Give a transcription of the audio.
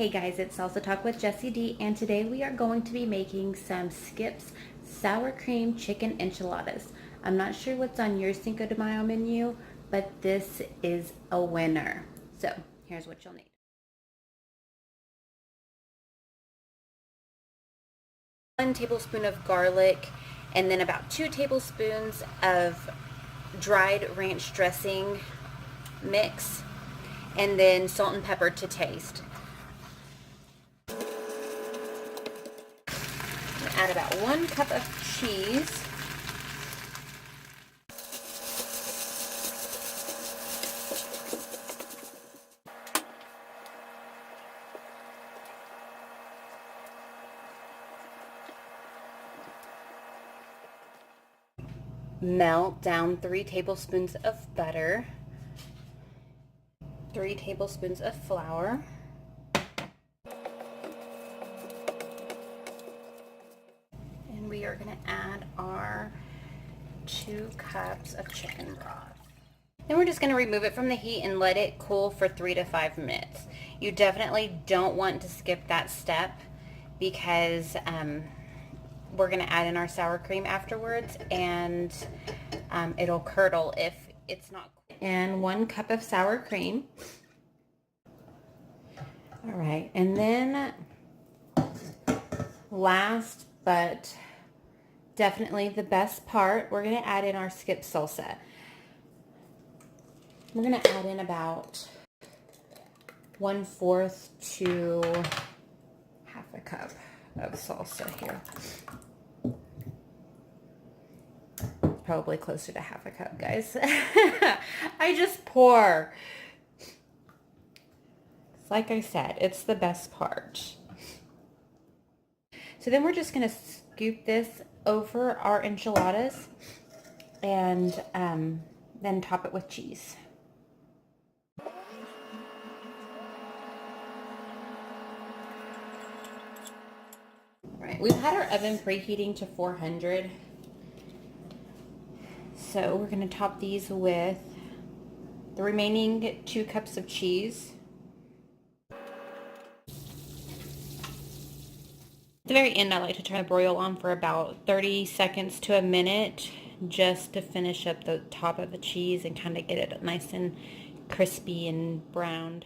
Hey guys, it's Salsa Talk with Jessie D, and today we are going to be making some Skips sour cream chicken enchiladas. I'm not sure what's on your Cinco de Mayo menu, but this is a winner. So here's what you'll need. 1 tablespoon of garlic, and then about 2 tablespoons of dried ranch dressing mix, and then salt and pepper to taste. Add about 1 cup of cheese. Melt down 3 tablespoons of butter, 3 tablespoons of flour, and we are going to add our 2 cups of chicken broth. Then we're just going to remove it from the heat and let it cool for 3 to 5 minutes. You definitely don't want to skip that step because we're going to add in our sour cream afterwards, and it'll curdle if it's not cool. And 1 cup of sour cream. All right, and then last but definitely the best part, we're going to add in our skip salsa. We're going to add in about 1/4 to half a cup of salsa here. Probably closer to half a cup, guys. I just pour. Like I said, it's the best part. So then we're just going to scoop this over our enchiladas and then top it with cheese. Right, we've had our oven preheating to 400. So we're going to top these with the remaining 2 cups of cheese. At the very end, I like to turn the broil on for about 30 seconds to a minute just to finish up the top of the cheese and kind of get it nice and crispy and browned.